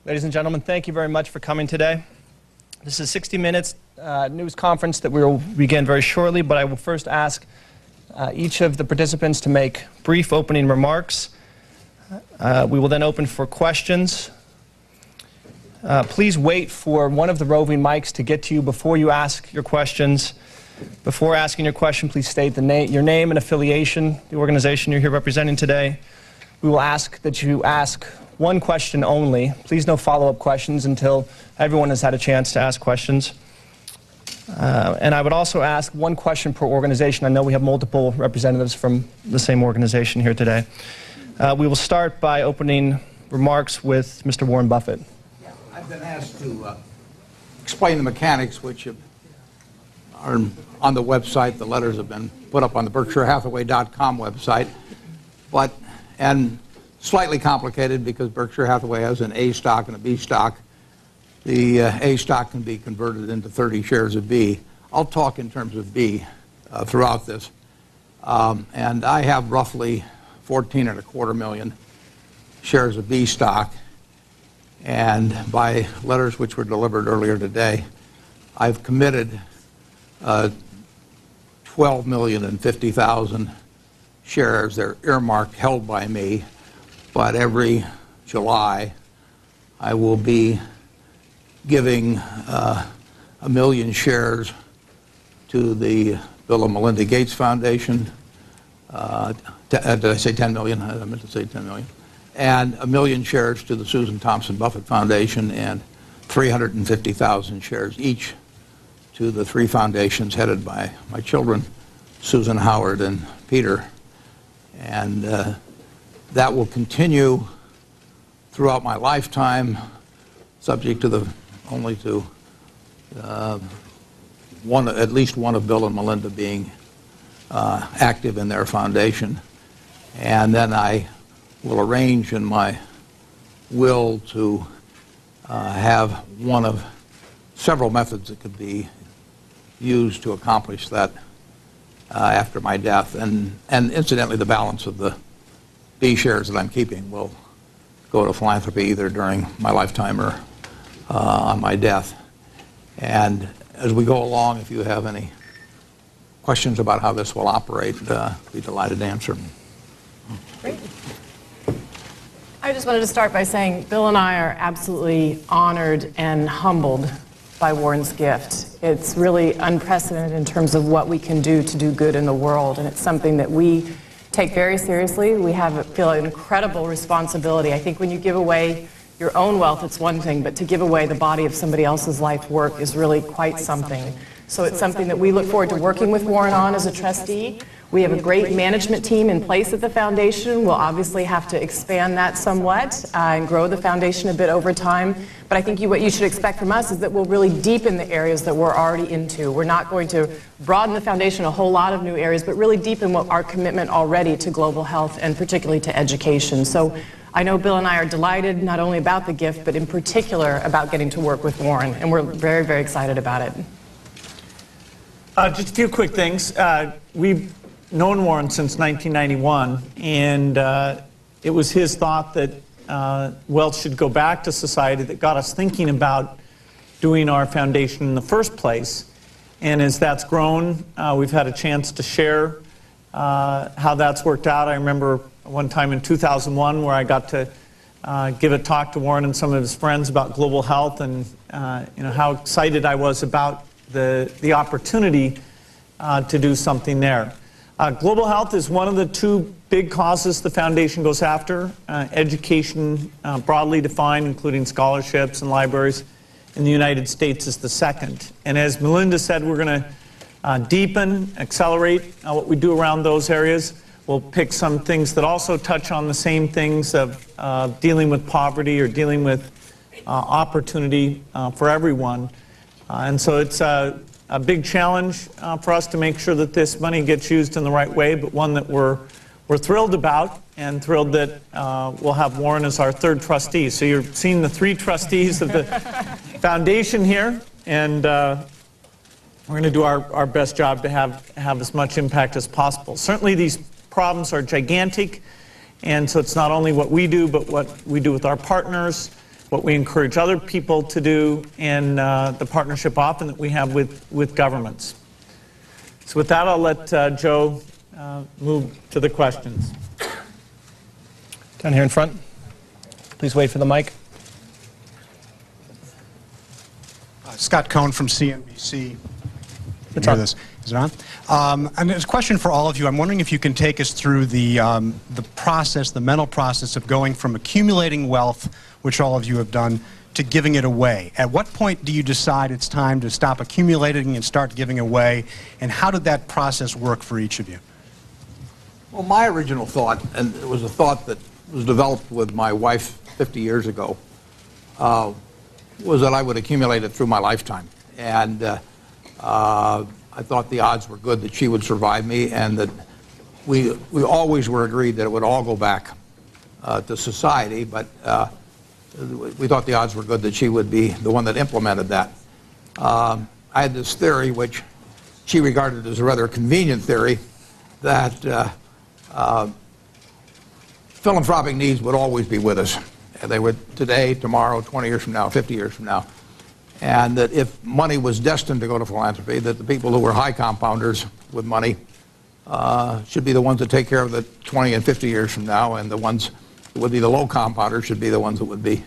Ladies and gentlemen, thank you very much for coming today. This is a 60 Minutes news conference that we will begin very shortly, but I will first ask each of the participants to make brief opening remarks. We will then open for questions. Please wait for one of the roving mics to get to you before you ask your questions. Before asking your question, please state your name and affiliation, the organization you're here representing today. We will ask that you ask one question only. Please no follow-up questions until everyone has had a chance to ask questions. And I would also ask one question per organization. I know we have multiple representatives from the same organization here today. We will start by opening remarks with Mr. Warren Buffett. Yeah, I've been asked to explain the mechanics, which are on the website. The letters have been put up on the BerkshireHathaway.com website, and slightly complicated because Berkshire Hathaway has an A stock and a B stock. The A stock can be converted into 30 shares of B. I'll talk in terms of B throughout this. And I have roughly 14.25 million shares of B stock. And by letters which were delivered earlier today, I've committed 12,050,000 shares. They're earmarked, held by me. But every July, I will be giving 1 million shares to the Bill and Melinda Gates Foundation. Did I say 10 million? I meant to say 10 million. And 1 million shares to the Susan Thompson Buffett Foundation, and 350,000 shares each to the 3 foundations headed by my children, Susan, Howard, and Peter. And that will continue throughout my lifetime, subject to at least one of Bill and Melinda being active in their foundation. And then I will arrange in my will to have one of several methods that could be used to accomplish that after my death. And incidentally, the balance of the B shares that I'm keeping will go to philanthropy either during my lifetime or on my death. And as we go along, if you have any questions about how this will operate, I'd be delighted to answer them. Great. I just wanted to start by saying Bill and I are absolutely honored and humbled by Warren's gift. It's really unprecedented in terms of what we can do to do good in the world, and it's something that we take very seriously. We feel an incredible responsibility. I think when you give away your own wealth, it's one thing, but to give away the body of somebody else's life work is really quite something. So it's something that we look forward to working with Warren on as a trustee. We have a great management team in place at the foundation. We'll obviously have to expand that somewhat and grow the foundation a bit over time. But I think what you should expect from us is that we'll really deepen the areas that we're already into. We're not going to broaden the foundation a whole lot of new areas, but really deepen our commitment already to global health and particularly to education. So I know Bill and I are delighted not only about the gift, but in particular about getting to work with Warren. And we're very, very excited about it. Just a few quick things. We've known Warren since 1991, and it was his thought that wealth should go back to society that got us thinking about doing our foundation in the first place. And as that's grown, we've had a chance to share how that's worked out. I remember one time in 2001 where I got to give a talk to Warren and some of his friends about global health, and how excited I was about the opportunity to do something there. Global health is one of the 2 big causes the foundation goes after. Education, broadly defined, including scholarships and libraries in the United States, is the second. And as Melinda said, we're going to deepen, accelerate what we do around those areas. We'll pick some things that also touch on the same things of dealing with poverty or dealing with opportunity for everyone. And so it's a big challenge for us to make sure that this money gets used in the right way, but one that we're thrilled about, and thrilled that we'll have Warren as our 3rd trustee. So you're seeing the 3 trustees of the foundation here, and we're going to do our best job to have as much impact as possible. Certainly these problems are gigantic, and so it's not only what we do, but what we do with our partners, what we encourage other people to do, and the partnership often that we have with governments. So with that, I'll let Joe move to the questions. Down here in front. Please wait for the mic. Scott Cohn from CNBC. It's on. Is it on? And there's a question for all of you. I'm wondering if you can take us through the process, the mental process of going from accumulating wealth, which all of you have done, to giving it away. At what point do you decide it's time to stop accumulating and start giving away? And how did that process work for each of you? Well, my original thought, and it was a thought that was developed with my wife 50 years ago, was that I would accumulate it through my lifetime. And I thought the odds were good that she would survive me, and that we always were agreed that it would all go back to society, but we thought the odds were good that she would be the one that implemented that. I had this theory, which she regarded as a rather convenient theory, that philanthropic needs would always be with us. They would today, tomorrow, 20 years from now, 50 years from now. And that if money was destined to go to philanthropy, that the people who were high compounders with money should be the ones that take care of the 20 and 50 years from now, and the ones that would be the low compounders should be the ones that would be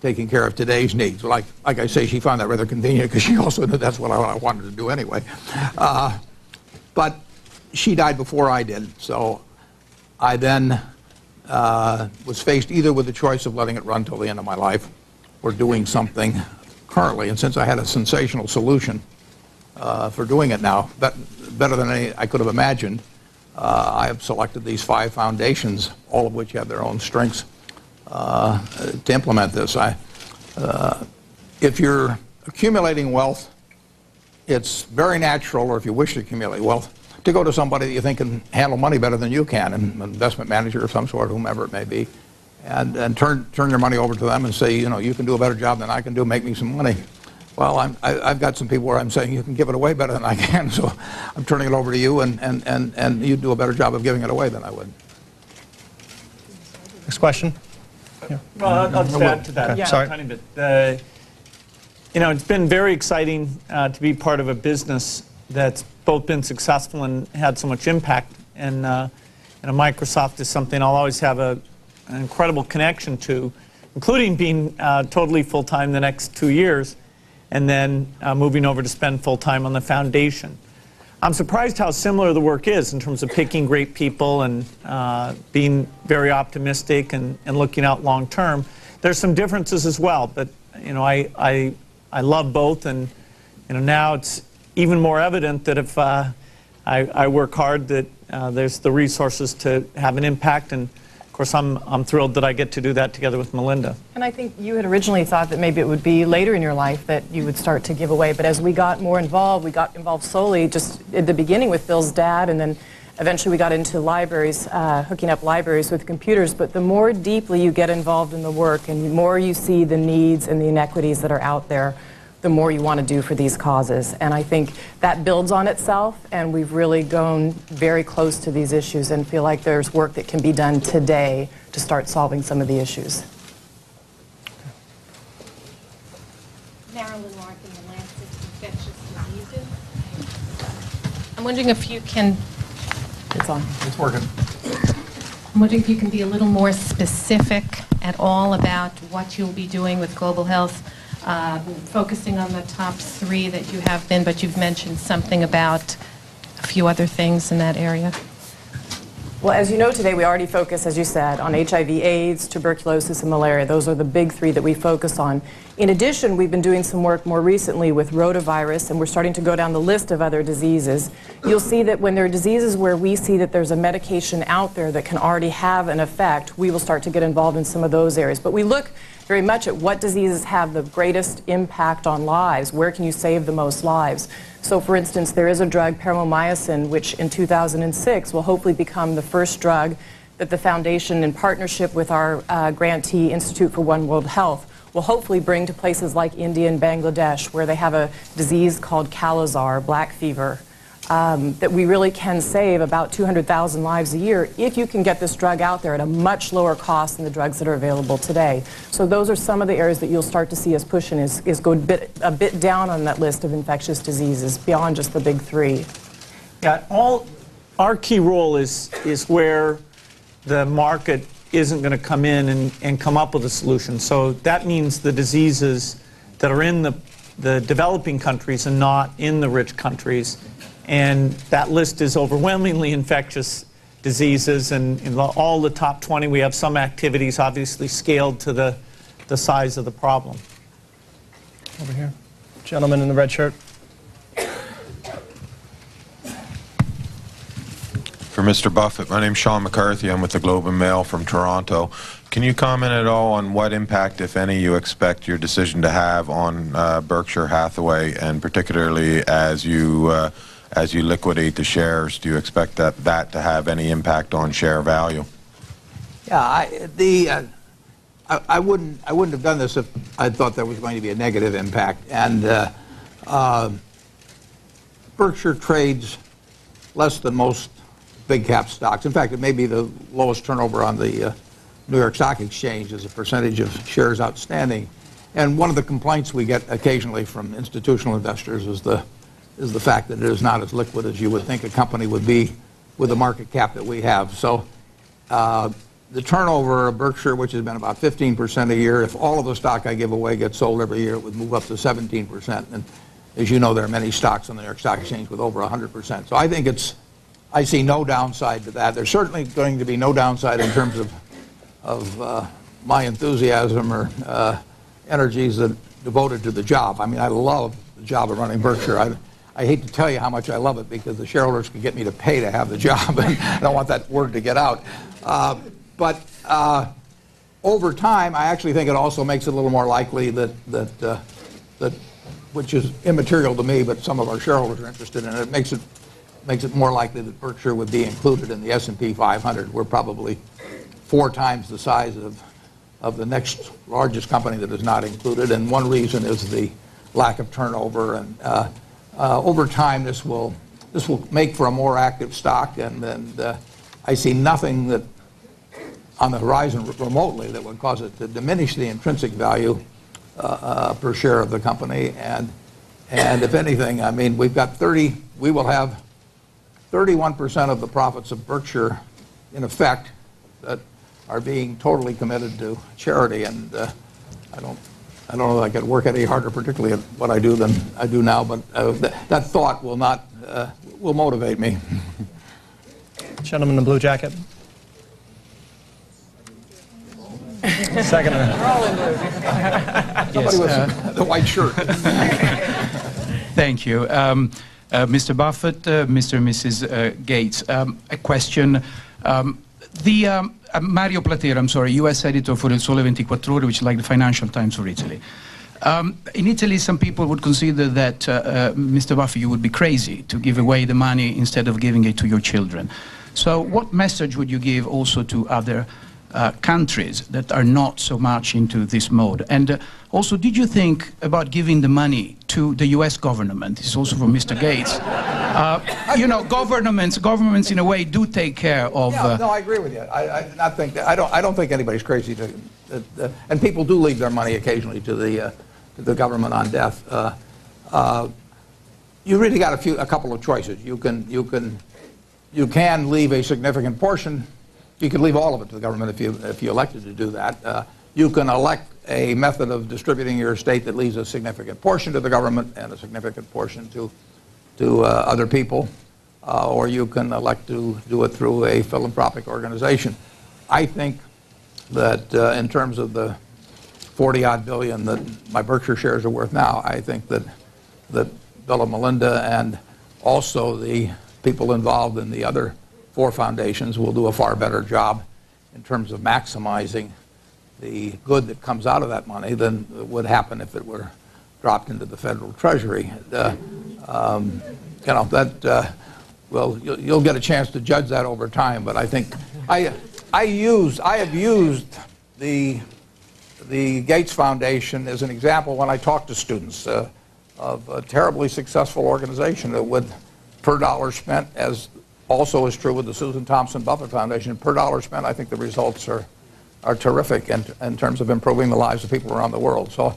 taking care of today's needs. Like I say, she found that rather convenient because she also knew that's what I wanted to do anyway. But she died before I did, so I then was faced either with the choice of letting it run till the end of my life or doing something currently. And since I had a sensational solution for doing it now, better than any I could have imagined, I have selected these 5 foundations, all of which have their own strengths, to implement this. If you're accumulating wealth, it's very natural, or if you wish to accumulate wealth, to go to somebody that you think can handle money better than you can, an investment manager of some sort, whomever it may be, and turn your money over to them and say, you know, you can do a better job than I can do, make me some money. Well, I've got some people where I'm saying you can give it away better than I can, so I'm turning it over to you, and you do a better job of giving it away than I would. Next question. Yeah. Well, I'll just add to that. Okay. Sorry. A tiny bit. You know, it's been very exciting to be part of a business that's both been successful and had so much impact. And Microsoft is something I'll always have an incredible connection to, including being totally full-time the next 2 years, and then moving over to spend full-time on the foundation. I'm surprised how similar the work is in terms of picking great people and being very optimistic and looking out long-term. There's some differences as well, but you know, I love both, and you know, now it's even more evident that if I work hard, that there's the resources to have an impact. And of course, I'm thrilled that I get to do that together with Melinda. And I think you had originally thought that maybe it would be later in your life that you would start to give away. But as we got more involved, we got involved slowly, just at the beginning with Bill's dad, and then eventually we got into libraries, hooking up libraries with computers. But the more deeply you get involved in the work and the more you see the needs and the inequities that are out there, the more you want to do for these causes. And I think that builds on itself, and we've really gone very close to these issues and feel like there's work that can be done today to start solving some of the issues. Marilyn Larkin, the Lancet Infectious Diseases. I'm wondering if you can... It's on. It's working. I'm wondering if you can be a little more specific at all about what you'll be doing with global health. Focusing on the top 3 that you have been, but you've mentioned something about a few other things in that area. Well, as you know, today we already focus, as you said, on HIV/AIDS, tuberculosis, and malaria. Those are the big 3 that we focus on. In addition, we've been doing some work more recently with rotavirus, and we're starting to go down the list of other diseases. You'll see that when there are diseases where we see that there's a medication out there that can already have an effect, we will start to get involved in some of those areas. But we look very much at what diseases have the greatest impact on lives. Where can you save the most lives? So, for instance, there is a drug, paramomycin, which in 2006 will hopefully become the first drug that the foundation, in partnership with our grantee Institute for One World Health, will hopefully bring to places like India and Bangladesh, where they have a disease called Kala-Azar, black fever. that we really can save about 200,000 lives a year if you can get this drug out there at a much lower cost than the drugs that are available today. So those are some of the areas that you'll start to see us pushing is go a bit down on that list of infectious diseases beyond just the big three. Yeah, our key role is where the market isn't going to come in and come up with a solution. So that means the diseases that are in the developing countries and not in the rich countries. And that list is overwhelmingly infectious diseases, and in all the top 20 we have some activities obviously scaled to the size of the problem. Over here. Gentleman in the red shirt. For Mr. Buffett, my name's Sean McCarthy. I'm with the Globe and Mail from Toronto. Can you comment at all on what impact, if any, you expect your decision to have on Berkshire Hathaway, and particularly as you liquidate the shares? Do you expect that to have any impact on share value? Yeah, I wouldn't have done this if I thought there was going to be a negative impact. And Berkshire trades less than most big cap stocks. In fact, it may be the lowest turnover on the New York Stock Exchange as a percentage of shares outstanding. And one of the complaints we get occasionally from institutional investors is the fact that it is not as liquid as you would think a company would be with the market cap that we have. So the turnover of Berkshire, which has been about 15% a year, if all of the stock I give away gets sold every year, it would move up to 17%. And as you know, there are many stocks on the New York Stock Exchange with over 100%. So I see no downside to that. There's certainly going to be no downside in terms of my enthusiasm or energies that devoted to the job. I mean, I love the job of running Berkshire. I hate to tell you how much I love it, because the shareholders can get me to pay to have the job, and I don't want that word to get out. But over time, I actually think it also makes it a little more likely that which is immaterial to me, but some of our shareholders are interested in it. It makes it more likely that Berkshire would be included in the S&P 500. We're probably 4 times the size of the next largest company that is not included, and one reason is the lack of turnover. And over time, this will make for a more active stock, and I see nothing that on the horizon remotely that would cause it to diminish the intrinsic value per share of the company. And if anything, I mean, we will have 31% of the profits of Berkshire, in effect, that are being totally committed to charity. And I don't know that I could work any harder, particularly at what I do, than I do now. But that thought will motivate me. Gentleman in the blue jacket. Second. We're all in blue. Somebody with the white shirt. Thank you. Mr. Buffett, Mr. and Mrs. Gates, a question. Mario Platero, I'm sorry, U.S. editor for Il Sole 24 Ore, which is like the Financial Times for Italy. In Italy, some people would consider that, Mr. Buffett, you would be crazy to give away the money instead of giving it to your children. So what message would you give also to other countries that are not so much into this mode? And also, did you think about giving the money to the U.S. government? This is also from Mr. Gates. You know, governments in a way do take care of. Yeah, no, I agree with you. I don't think anybody's crazy to, and people do leave their money occasionally to the government on death. You really got a couple of choices. You can leave a significant portion. You could leave all of it to the government if you elected to do that. You can elect a method of distributing your estate that leaves a significant portion to the government and a significant portion to other people, or you can elect to do it through a philanthropic organization. I think that in terms of the 40-odd billion that my Berkshire shares are worth now, I think that Bill and Melinda and also the people involved in the other 4 foundations will do a far better job in terms of maximizing the good that comes out of that money than would happen if it were dropped into the federal treasury. You know, that well, you'll get a chance to judge that over time. But I think I have used the Gates Foundation as an example when I talk to students of a terribly successful organization that would per dollar spent, as also is true with the Susan Thompson Buffett Foundation, per dollar spent, I think the results are terrific in terms of improving the lives of people around the world. So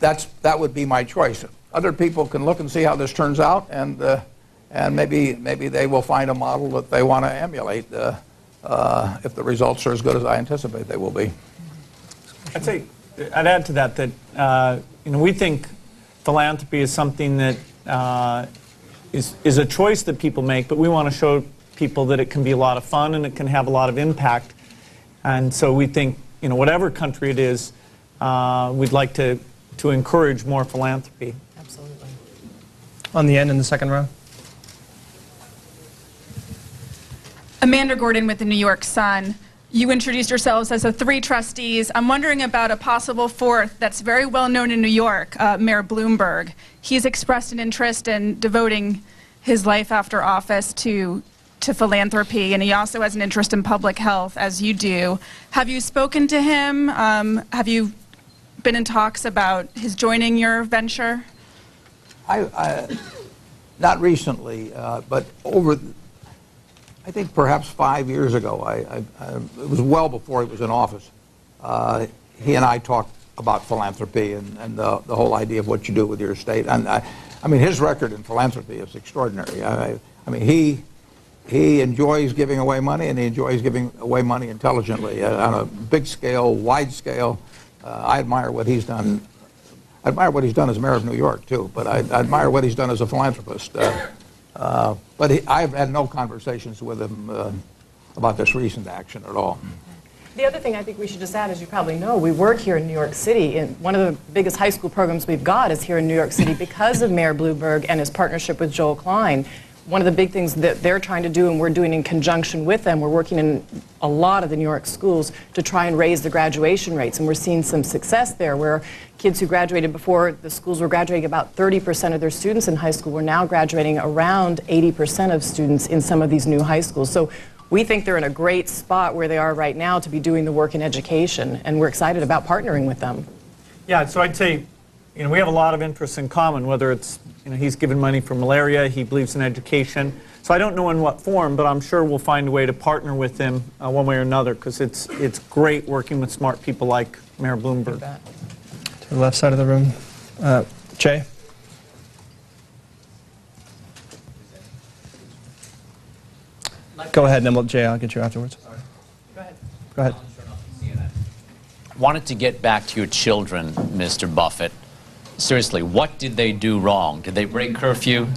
that would be my choice. Other people can look and see how this turns out, and maybe they will find a model that they want to emulate if the results are as good as I anticipate they will be. I'd add to that we think philanthropy is something that is a choice that people make, but we want to show people that it can be a lot of fun and it can have a lot of impact. And so we think, whatever country it is, we'd like to encourage more philanthropy. Absolutely. On the end in the second row. Amanda Gordon with the New York Sun. You introduced yourselves as the 3 trustees. I'm wondering about a possible 4th that's very well known in New York, Mayor Bloomberg. He's expressed an interest in devoting his life after office to philanthropy, and he also has an interest in public health, as you do. Have you spoken to him? Have you been in talks about his joining your venture? Not recently, but I think perhaps 5 years ago, it was well before he was in office, he and I talked about philanthropy and the whole idea of what you do with your estate. And I mean, his record in philanthropy is extraordinary. I mean, he enjoys giving away money, and he enjoys giving away money intelligently on a big scale, wide scale. I admire what he's done. I admire what he's done as mayor of New York, too, but I admire what he's done as a philanthropist. But I've had no conversations with him about this recent action at all. The other thing I think we should just add, as you probably know, we work here in New York City, and one of the biggest high school programs we've got is here in New York City because of Mayor Bloomberg and his partnership with Joel Klein. One of the big things that they're trying to do, and we're doing in conjunction with them, we're working in a lot of the New York schools to try and raise the graduation rates, and we're seeing some success there where kids who graduated before, the schools were graduating about 30% of their students in high school. We're now graduating around 80% of students in some of these new high schools. So we think they're in a great spot where they are right now to be doing the work in education, and we're excited about partnering with them. Yeah, so I'd say, we have a lot of interests in common, whether it's, he's given money for malaria, he believes in education. So I don't know in what form, but I'm sure we'll find a way to partner with him one way or another, because it's great working with smart people like Mayor Bloomberg. To the left side of the room. Jay? Go ahead, and then Jay, I'll get you afterwards. Go ahead. Go ahead. Wanted to get back to your children, Mr. Buffett. Seriously, what did they do wrong? Did they break curfew?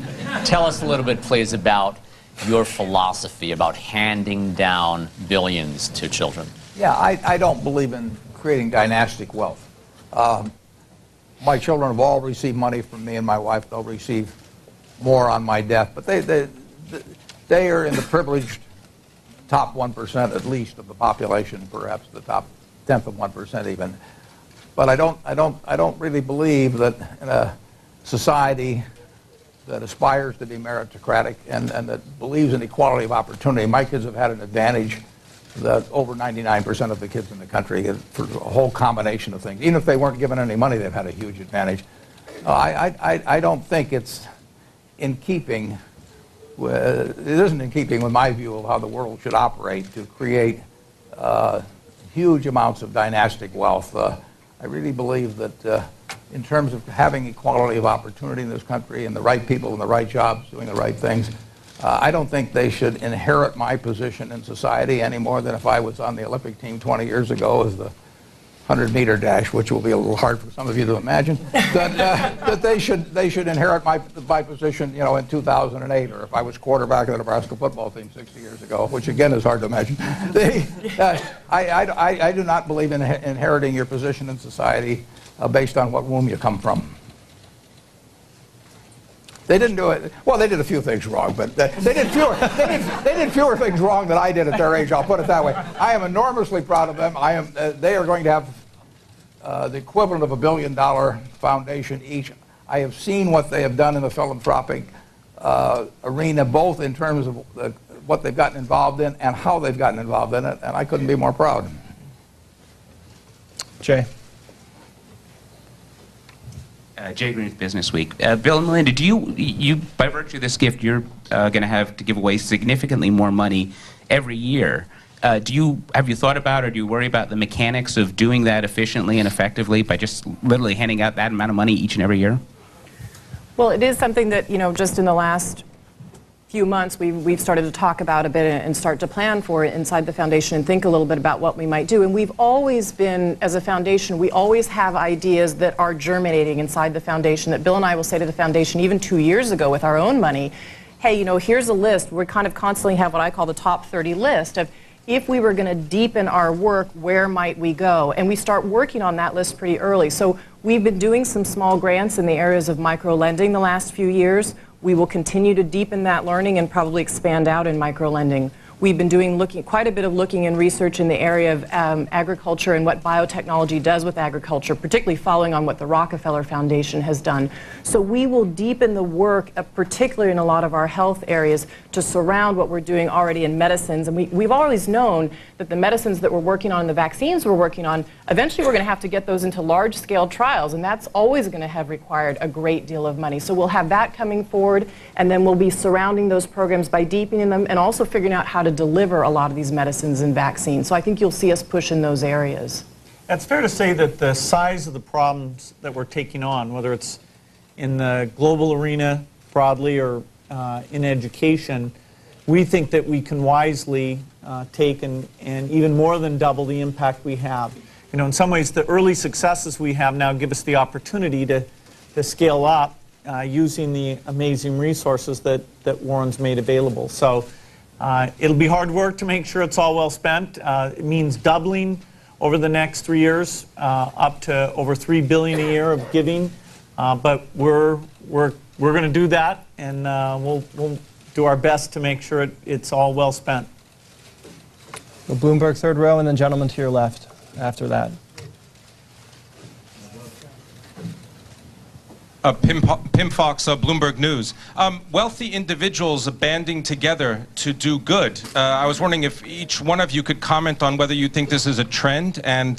Tell us a little bit, please, about your philosophy about handing down billions to children. Yeah, I don't believe in creating dynastic wealth. My children have all received money from me and my wife. They'll receive more on my death. But they are in the privileged top 1% at least of the population, perhaps the top 10th of 1% even. But I don't really believe that in a society that aspires to be meritocratic and that believes in equality of opportunity, my kids have had an advantage that over 99% of the kids in the country, for a whole combination of things. Even if they weren't given any money, they've had a huge advantage. I don't think it's in keeping with, it isn't in keeping with my view of how the world should operate to create huge amounts of dynastic wealth. I really believe that in terms of having equality of opportunity in this country and the right people in the right jobs doing the right things, I don't think they should inherit my position in society any more than if I was on the Olympic team 20 years ago as the 100-meter dash, which will be a little hard for some of you to imagine, that they should inherit my position, in 2008, or if I was quarterback of the Nebraska football team 60 years ago, which again is hard to imagine. I do not believe in inheriting your position in society based on what womb you come from. They didn't do it. Well, they did a few things wrong, but they did fewer things wrong than I did at their age. I'll put it that way. I am enormously proud of them. They are going to have the equivalent of $1 billion foundation each. I have seen what they have done in the philanthropic arena, both in terms of what they've gotten involved in and how they've gotten involved in it, and I couldn't be more proud. Jay. Jay Green with Business Week. Bill and Melinda, do you, by virtue of this gift, you're going to have to give away significantly more money every year. Have you thought about, or do you worry about the mechanics of doing that efficiently and effectively by just literally handing out that amount of money each and every year? Well, it is something that, just in the last few months we've started to talk about a bit and start to plan for it inside the foundation and think a little bit about what we might do. And we've always been, as a foundation, we always have ideas that are germinating inside the foundation that Bill and I will say to the foundation even 2 years ago with our own money, hey, here's a list. We kind of constantly have what I call the top 30 list of if we were going to deepen our work, where might we go? And we start working on that list pretty early. So we've been doing some small grants in the areas of micro-lending the last few years. We will continue to deepen that learning and probably expand out in micro-lending. We've been doing quite a bit of looking and research in the area of agriculture and what biotechnology does with agriculture, particularly following on what the Rockefeller Foundation has done. So we will deepen the work, particularly in a lot of our health areas, to surround what we're doing already in medicines. And we've always known that the medicines that we're working on, the vaccines we're working on, eventually we're going to have to get those into large-scale trials, and that's always going to have required a great deal of money. So we'll have that coming forward, and then we'll be surrounding those programs by deepening them and also figuring out how to deliver a lot of these medicines and vaccines. So I think you'll see us push in those areas. It's fair to say that the size of the problems that we're taking on, whether it's in the global arena broadly or in education, we think that we can wisely take and even more than double the impact we have. In some ways, the early successes we have now give us the opportunity to scale up using the amazing resources that Warren's made available. So it'll be hard work to make sure it's all well spent. It means doubling over the next 3 years, up to over $3 billion a year of giving. But we're going to do that, and we'll do our best to make sure it's all well spent. Well, Bloomberg, third row, and then gentleman to your left after that. Pim Fox, Bloomberg News. Wealthy individuals banding together to do good. I was wondering if each one of you could comment on whether you think this is a trend, and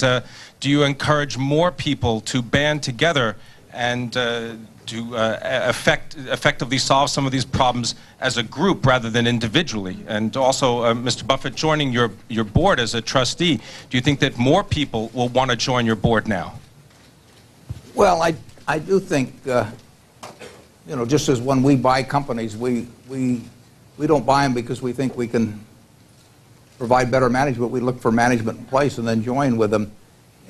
do you encourage more people to band together and to effectively solve some of these problems as a group rather than individually? And also, Mr. Buffett, joining your board as a trustee, do you think that more people will want to join your board now? Well, I do think, just as when we buy companies, we don't buy them because we think we can provide better management. We look for management in place and then join with them.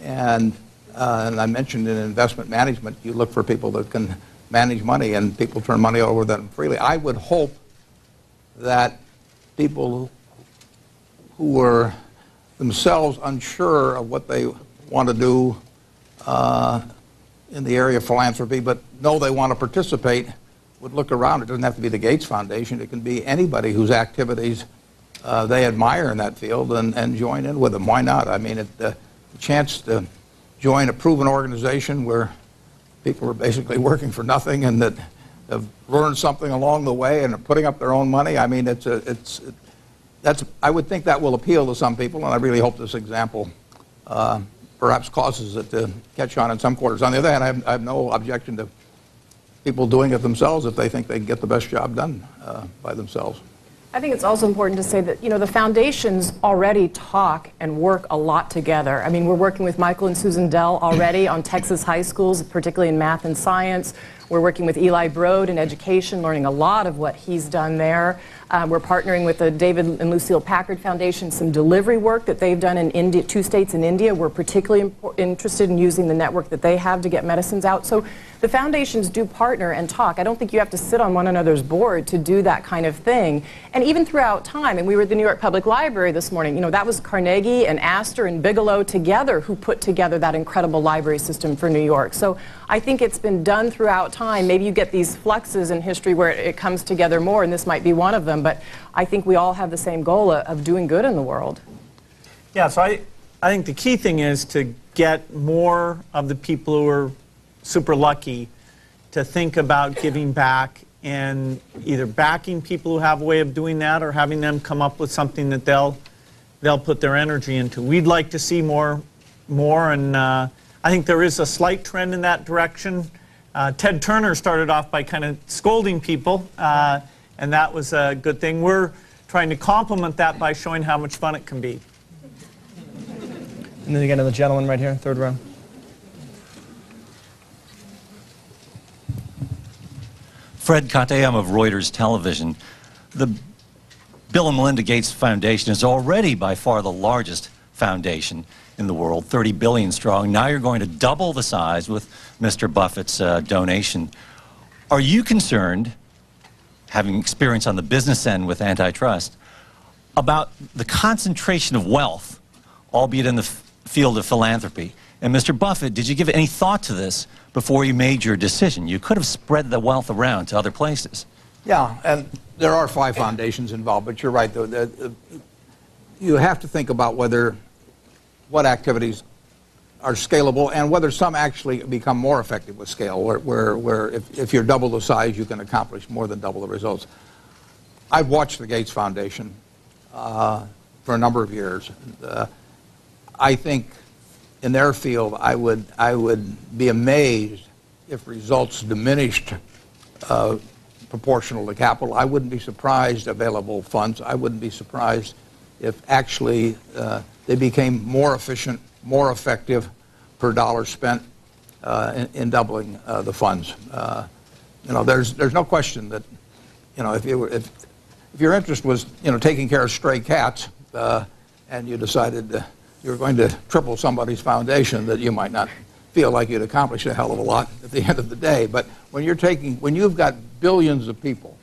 And I mentioned in investment management, you look for people that can manage money, and people turn money over to them freely. I would hope that people who were themselves unsure of what they want to do in the area of philanthropy, but know they want to participate, would look around. It doesn't have to be the Gates Foundation. It can be anybody whose activities they admire in that field and join in with them. Why not? I mean, the chance to join a proven organization where people are basically working for nothing and that have learned something along the way and are putting up their own money. I mean, I would think that will appeal to some people, and I really hope this example perhaps causes it to catch on in some quarters. On the other hand, I have no objection to people doing it themselves if they think they can get the best job done by themselves. I think it's also important to say that, the foundations already talk and work a lot together. I mean, we're working with Michael and Susan Dell already on Texas high schools, particularly in math and science. We're working with Eli Broad in education, learning a lot of what he's done there. We're partnering with the David and Lucille Packard Foundation, some delivery work that they've done in India, 2 states in India. We're particularly interested in using the network that they have to get medicines out. So the foundations do partner and talk. I don't think you have to sit on one another's board to do that kind of thing. And even throughout time, and we were at the New York Public Library this morning, that was Carnegie and Astor and Bigelow together who put together that incredible library system for New York. So I think it's been done throughout time. Maybe you get these fluxes in history where it comes together more, and this might be one of them, but I think we all have the same goal of doing good in the world. Yeah, so I think the key thing is to get more of the people who are super lucky to think about giving back and either backing people who have a way of doing that or having them come up with something that they'll put their energy into. We'd like to see more, and I think there is a slight trend in that direction. Ted Turner started off by kind of scolding people, and that was a good thing. We're trying to complement that by showing how much fun it can be. And then again to the gentleman right here, third row. Fred Katayam of Reuters Television. The Bill and Melinda Gates Foundation is already by far the largest foundation in the world, 30 billion strong. Now you're going to double the size with Mr. Buffett's donation. Are you concerned, having experience on the business end with antitrust, about the concentration of wealth, albeit in the field of philanthropy? And Mr. Buffett, did you give any thought to this before you made your decision? You could have spread the wealth around to other places. Yeah, and there are 5 foundations involved, but you're right, though. You have to think about what activities are scalable and whether some actually become more effective with scale, where if you're double the size, you can accomplish more than double the results. I've watched the Gates Foundation for a number of years. I think in their field, I would be amazed if results diminished proportional to capital. I wouldn't be surprised available funds. I wouldn't be surprised if actually they became more efficient, more effective per dollar spent in doubling the funds. You know, there's no question that, you know, if your interest was, you know, taking care of stray cats, and you decided you were going to triple somebody's foundation, that you might not feel like you'd accomplished a hell of a lot at the end of the day. But when you've got billions of people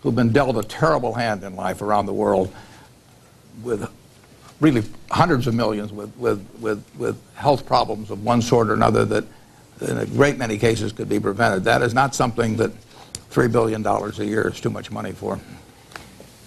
who've been dealt a terrible hand in life around the world, with really hundreds of millions with health problems of one sort or another that in a great many cases could be prevented, that is not something that $3 billion a year is too much money for.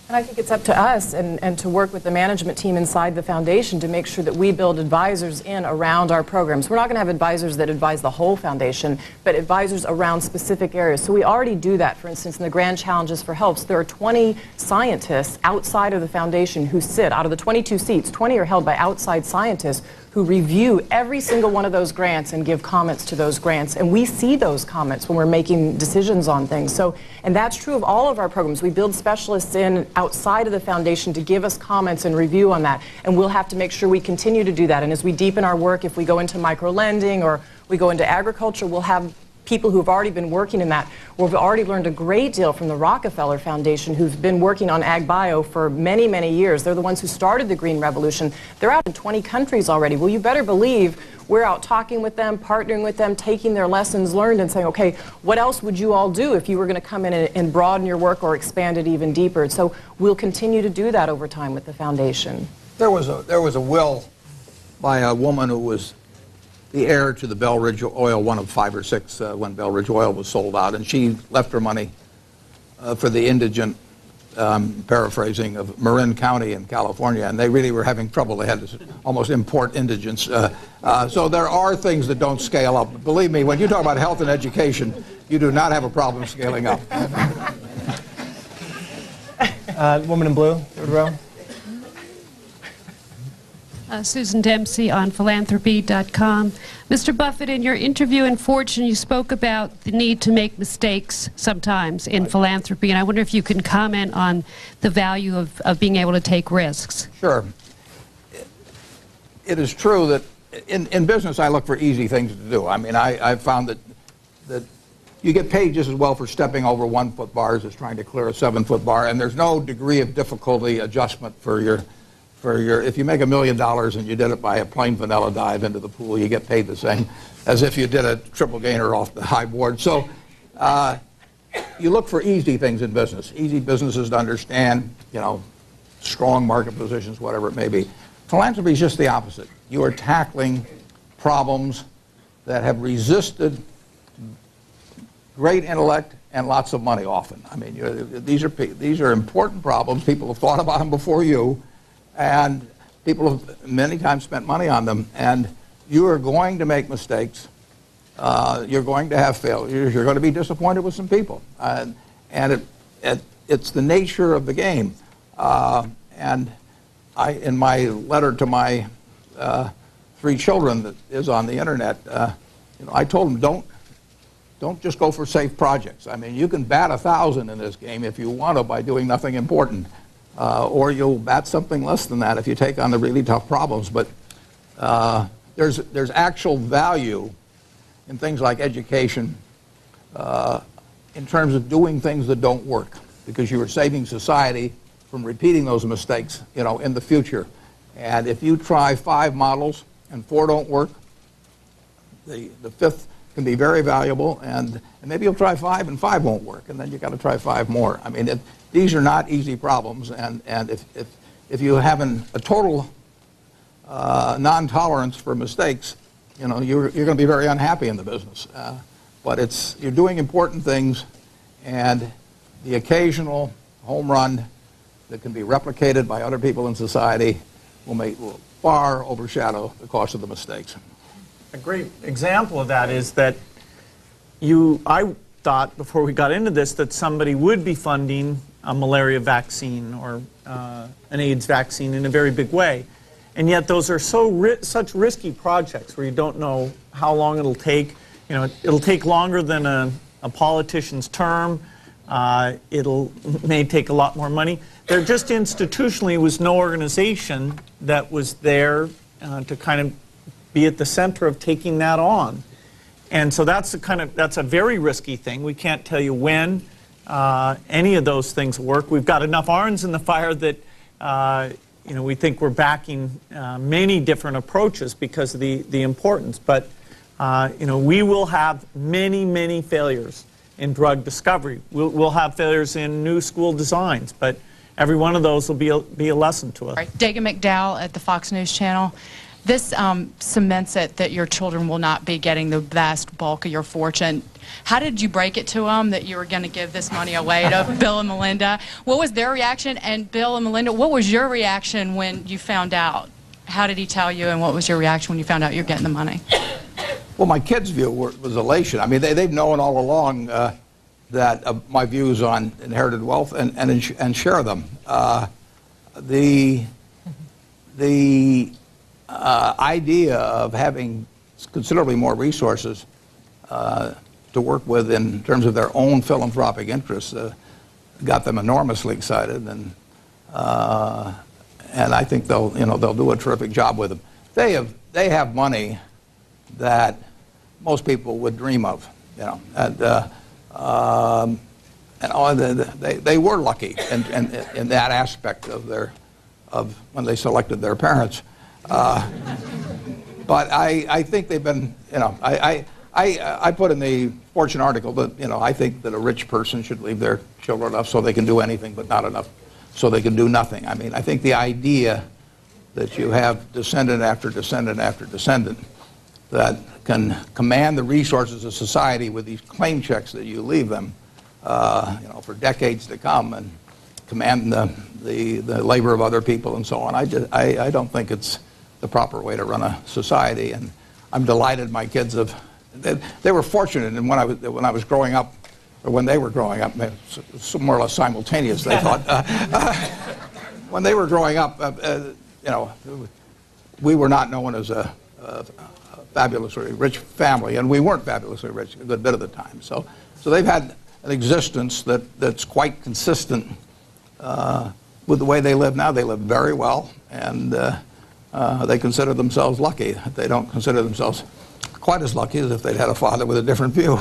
And I think it's up to us and to work with the management team inside the foundation to make sure that we build advisors in around our programs. We're not going to have advisors that advise the whole foundation, but advisors around specific areas. So we already do that. For instance, in the Grand Challenges for Health, there are 20 scientists outside of the foundation who sit. Out of the 22 seats, 20 are held by outside scientists who review every single one of those grants and give comments to those grants. And we see those comments when we're making decisions on things. So, and that's true of all of our programs. We build specialists in outside of the foundation to give us comments and review on that. And we'll have to make sure we continue to do that. And as we deepen our work, if we go into micro-lending or we go into agriculture, we'll have people who have already been working in that. We've already learned a great deal from the Rockefeller Foundation, who's been working on ag bio for many, many years. They're the ones who started the Green Revolution. They're out in 20 countries already. Well, you better believe we're out talking with them, partnering with them, taking their lessons learned and saying, okay, what else would you all do if you were going to come in and broaden your work or expand it even deeper? So we'll continue to do that over time with the foundation. There was a will by a woman who was the heir to the Belridge Oil, one of 5 or 6 when Belridge Oil was sold out, and she left her money for the indigent, paraphrasing, of Marin County in California, and they really were having trouble. They had to almost import indigents. So there are things that don't scale up. Believe me, when you talk about health and education, you do not have a problem scaling up. Woman in blue, third row. Susan Dempsey on philanthropy.com. Mr. Buffett, in your interview in Fortune, you spoke about the need to make mistakes sometimes in philanthropy, and I wonder if you can comment on the value of being able to take risks. Sure. It is true that in business I look for easy things to do. I mean, I've found that you get paid just as well for stepping over 1-foot bars as trying to clear a 7-foot bar, and there's no degree of difficulty adjustment for your if you make $1 million and you did it by a plain vanilla dive into the pool, you get paid the same as if you did a triple gainer off the high board. So you look for easy things in business, easy businesses to understand, you know, strong market positions, whatever it may be. Philanthropy is just the opposite. You are tackling problems that have resisted great intellect and lots of money often. I mean, these are important problems. People have thought about them before you. And people have many times spent money on them, and you are going to make mistakes. You're going to have failures. You're going to be disappointed with some people, and it's the nature of the game. And in my letter to my 3 children that is on the internet, you know, I told them don't don't just go for safe projects. I mean, you can bat 1,000 in this game if you want to by doing nothing important. Or you'll bat something less than that if you take on the really tough problems. But there's actual value in things like education in terms of doing things that don't work, because you are saving society from repeating those mistakes, in the future. And if you try 5 models and 4 don't work, the 5th can be very valuable, and maybe you'll try 5 and 5 won't work, and then you've got to try 5 more. I mean, these are not easy problems, and if you have a total non-tolerance for mistakes, you're going to be very unhappy in the business. But you're doing important things, and the occasional home run that can be replicated by other people in society will far overshadow the cost of the mistakes. A great example of that is that I thought before we got into this that somebody would be funding a malaria vaccine or an AIDS vaccine in a very big way. And yet those are such risky projects where you don't know how long it'll take. It'll take longer than a politician's term. May take a lot more money. There just institutionally was no organization that was there to kind of be at the center of taking that on. And so that's a very risky thing. We can't tell you when any of those things work. We've got enough irons in the fire that we think we're backing many different approaches because of the importance. But we will have many failures in drug discovery. We'll have failures in new school designs, but every one of those will be a lesson to us. Right. Dagan McDowell at the Fox News Channel. This cements it that your children will not be getting the vast bulk of your fortune. How did you break it to them that you were going to give this money away to Bill and Melinda? What was their reaction? And Bill and Melinda, what was your reaction when you found out? How did he tell you, and what was your reaction when you found out you're getting the money? Well, my kids' view was elation. I mean, they've known all along that my views on inherited wealth and share them. The idea of having considerably more resources to work with in terms of their own philanthropic interests got them enormously excited, and I think they'll do a terrific job with them. They have money that most people would dream of, and they were lucky in that aspect of when they selected their parents. But I think they've been, I put in the Fortune article that, I think that a rich person should leave their children enough so they can do anything, but not enough so they can do nothing. I mean, I think the idea that you have descendant after descendant after descendant that can command the resources of society with these claim checks that you leave them, for decades to come, and command the labor of other people and so on. I don't think it's the proper way to run a society, and I'm delighted my kids they were fortunate, and when I was growing up, or when they were growing up, more or less simultaneous, they thought. When they were growing up, we were not known as a fabulously rich family, and we weren't fabulously rich a good bit of the time. So they've had an existence that's quite consistent with the way they live now. They live very well, and they consider themselves lucky. They don't consider themselves quite as lucky as if they'd had a father with a different view.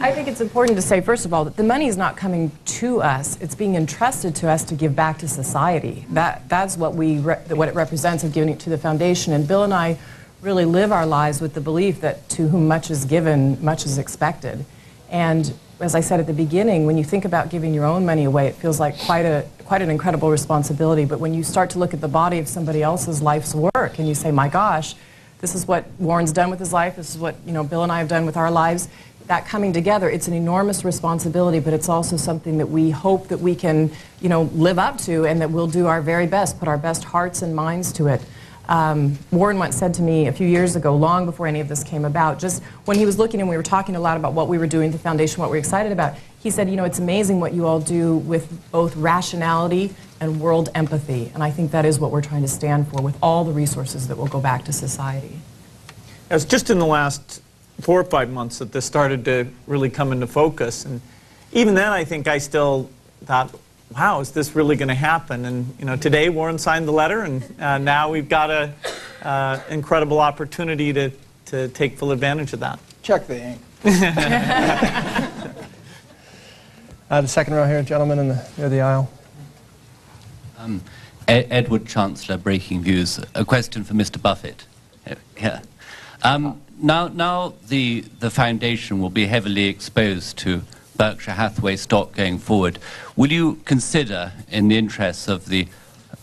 I think it's important to say, first of all, that the money is not coming to us. It's being entrusted to us to give back to society. That's what it represents of giving it to the foundation. And Bill and I really live our lives with the belief that to whom much is given, much is expected. And as I said at the beginning, when you think about giving your own money away, it feels like quite an incredible responsibility. But when you start to look at the body of somebody else's life's work, and you say, my gosh, this is what Warren's done with his life, this is what Bill and I have done with our lives, that coming together, it's an enormous responsibility, but it's also something that we hope that we can live up to, and that we'll do our very best, put our best hearts and minds to it. Warren once said to me a few years ago, long before any of this came about, just when he was looking and we were talking a lot about what we were doing at the foundation, what we're excited about, he said, it's amazing what you all do with both rationality and world empathy. And I think that is what we're trying to stand for with all the resources that will go back to society. It was just in the last 4 or 5 months that this started to really come into focus. And even then, I think I still thought, wow, is this really going to happen? And you know, today Warren signed the letter, and now we've got a incredible opportunity to take full advantage of that. Check the ink. The second row here, gentleman near the aisle. Edward Chancellor, Breaking Views. A question for Mr. Buffett. Here. Now the foundation will be heavily exposed to Berkshire Hathaway stock going forward. Will you consider, in the interests of the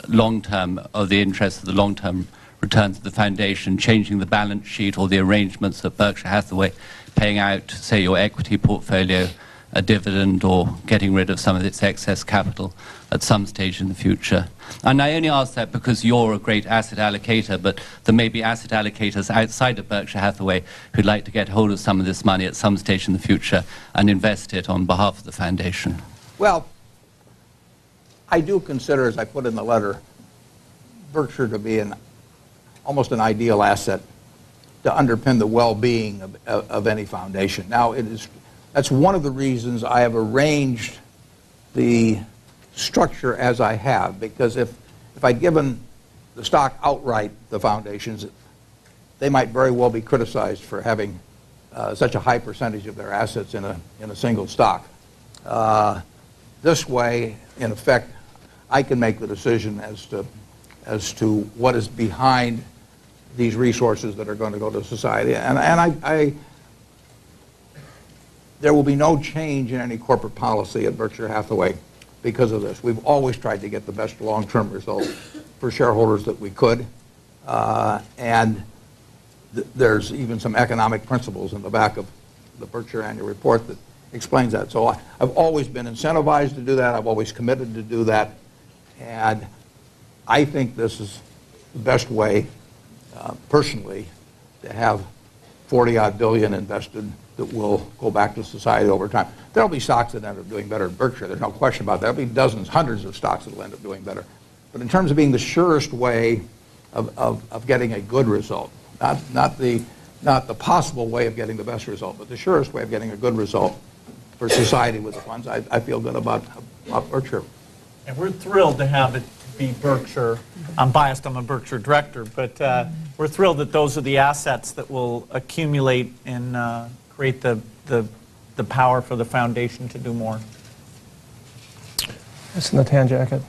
long-term returns of the foundation, changing the balance sheet or the arrangements of Berkshire Hathaway, paying out, say, your equity portfolio a dividend or getting rid of some of its excess capital at some stage in the future? And I only ask that because you're a great asset allocator, but there may be asset allocators outside of Berkshire Hathaway who'd like to get hold of some of this money at some stage in the future and invest it on behalf of the foundation. Well, I do consider, as I put in the letter, Berkshire to be almost an ideal asset to underpin the well-being of any foundation. Now, that's one of the reasons I have arranged the structure as I have, because if I'd given the stock outright, the foundations, they might very well be criticized for having such a high percentage of their assets in a single stock. This way, in effect, I can make the decision as to what is behind these resources that are going to go to society, and there will be no change in any corporate policy at Berkshire Hathaway because of this. We've always tried to get the best long-term result for shareholders that we could, and there's even some economic principles in the back of the Berkshire annual report that explains that. So I've always been incentivized to do that. I've always committed to do that, and I think this is the best way, personally, to have 40-odd billion invested that will go back to society over time. There'll be stocks that end up doing better at Berkshire. There's no question about that. There'll be dozens, hundreds of stocks that will end up doing better. But in terms of being the surest way of getting a good result, not the possible way of getting the best result, but the surest way of getting a good result for society with the funds, I feel good about Berkshire. And we're thrilled to have it be Berkshire. I'm biased, I'm a Berkshire director, but we're thrilled that those are the assets that will accumulate and create the power for the foundation to do more. This in the tan jacket.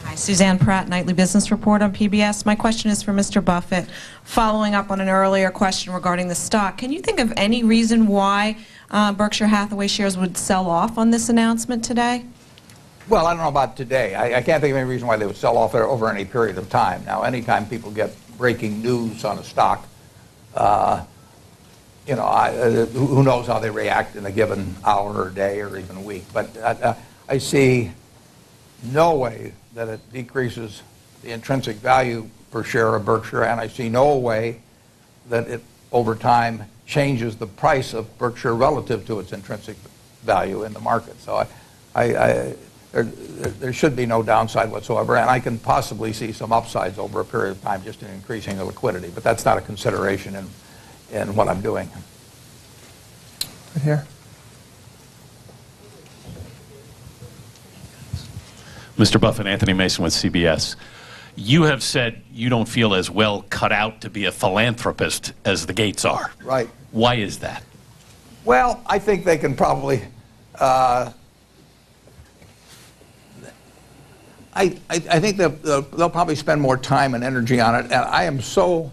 Hi, Suzanne Pratt, Nightly Business Report on PBS. My question is for Mr. Buffett. Following up on an earlier question regarding the stock, can you think of any reason why Berkshire Hathaway shares would sell off on this announcement today? Well, I don't know about today. I can't think of any reason why they would sell off there over any period of time. Now, anytime people get breaking news on a stock, you know, who knows how they react in a given hour or day or even a week. But I see no way that it decreases the intrinsic value per share of Berkshire, and I see no way that it, over time, changes the price of Berkshire relative to its intrinsic value in the market. So there should be no downside whatsoever, and I can possibly see some upsides over a period of time just in increasing the liquidity, but that's not a consideration in what I'm doing. Right here. Mr. Buffett, Anthony Mason with CBS. You have said you don't feel as well cut out to be a philanthropist as the Gates are. Right. Why is that? Well, I think they can probably I think they'll probably spend more time and energy on it, and I am so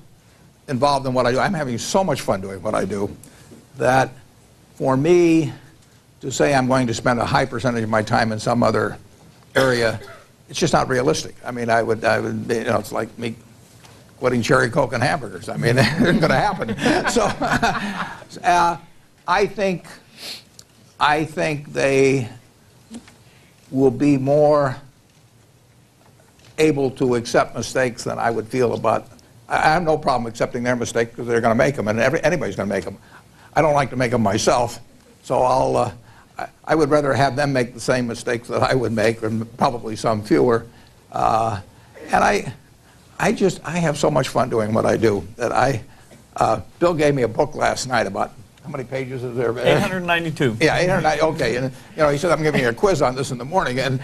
involved in what I do. I'm having so much fun doing what I do that for me to say I'm going to spend a high percentage of my time in some other area, it's just not realistic. I mean, I would you know, it's like me quitting cherry Coke and hamburgers. I mean, it isn't going to happen. So I think they will be more able to accept mistakes than I would feel about. I have no problem accepting their mistake because they're going to make them, and anybody's going to make them. I don't like to make them myself, so I would rather have them make the same mistakes that I would make, and probably some fewer, And I have so much fun doing what I do that Bill gave me a book last night about, how many pages is there? 892. Yeah, 890. Okay, and he said I'm giving you a quiz on this in the morning, and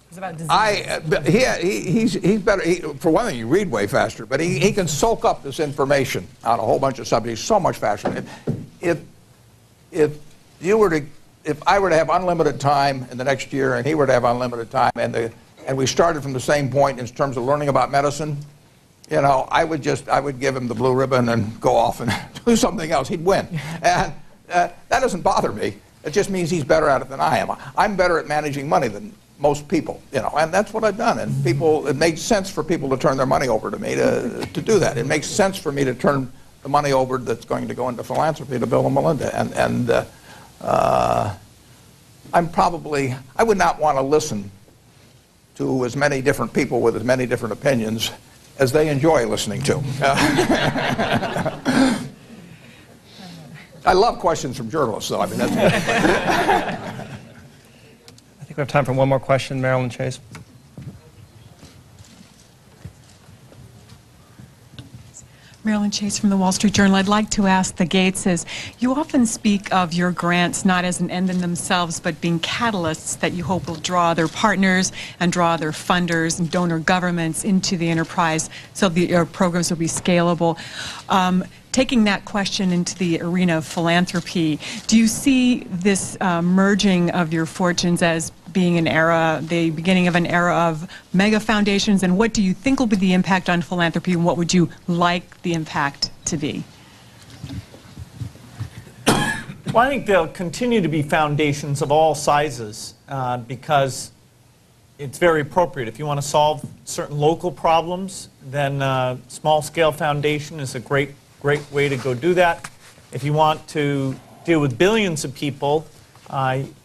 It's about disease. he's better. For one thing, you read way faster, but he can soak up this information on a whole bunch of subjects so much faster. If I were to have unlimited time in the next year, and he were to have unlimited time, and we started from the same point in terms of learning about medicine, I would give him the blue ribbon and go off and do something else. He'd win. And that doesn't bother me. It just means he's better at it than I am. I'm better at managing money than most people, and that's what I've done. And it makes sense for people to turn their money over to me to do that. It makes sense for me to turn the money over that's going to go into philanthropy to Bill and Melinda. I would not want to listen to as many different people with as many different opinions as they enjoy listening to. I love questions from journalists, though. I mean, that's good. I think we have time for one more question, Marilyn Chase. Marilyn Chase from the Wall Street Journal. I'd like to ask the Gateses, you often speak of your grants not as an end in themselves, but being catalysts that you hope will draw their partners and draw their funders and donor governments into the enterprise so your programs will be scalable. Taking that question into the arena of philanthropy, do you see this merging of your fortunes as being the beginning of an era of mega foundations, and what do you think will be the impact on philanthropy, and what would you like the impact to be? Well, I think there'll continue to be foundations of all sizes because it's very appropriate. If you want to solve certain local problems, then small-scale foundation is a great way to go do that. If you want to deal with billions of people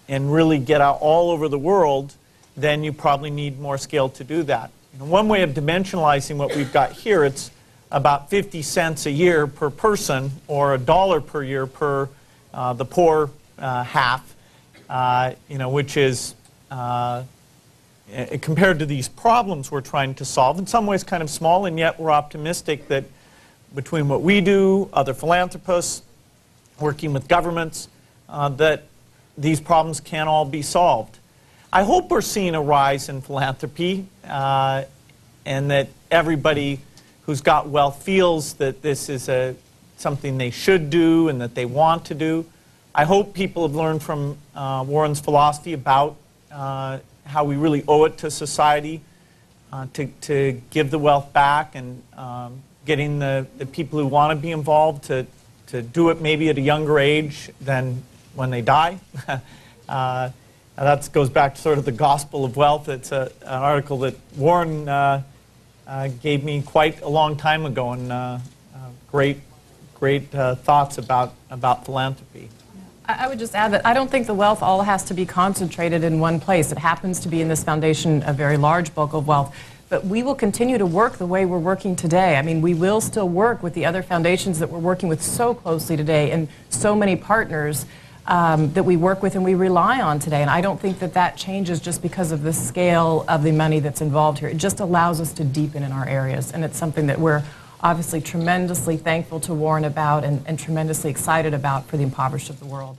and really get out all over the world, then you probably need more scale to do that. One way of dimensionalizing what we've got here, it's about 50 cents a year per person, or $1 per year per the poor half, which is compared to these problems we're trying to solve, in some ways kind of small, and yet we're optimistic that between what we do, other philanthropists, working with governments, that these problems can all be solved. I hope we're seeing a rise in philanthropy and that everybody who's got wealth feels that this is something they should do and that they want to do. I hope people have learned from Warren's philosophy about how we really owe it to society to give the wealth back, and getting the people who want to be involved to do it maybe at a younger age than when they die. That goes back to sort of the gospel of wealth. It's an article that Warren gave me quite a long time ago, and great thoughts about philanthropy. I would just add that I don't think the wealth all has to be concentrated in one place. It happens to be in this foundation a very large bulk of wealth. But we will continue to work the way we're working today. I mean, we will still work with the other foundations that we're working with so closely today, and so many partners that we work with and we rely on today. And I don't think that changes just because of the scale of the money that's involved here. It just allows us to deepen in our areas. And it's something that we're obviously tremendously thankful to Warren about, and tremendously excited about for the impoverished of the world.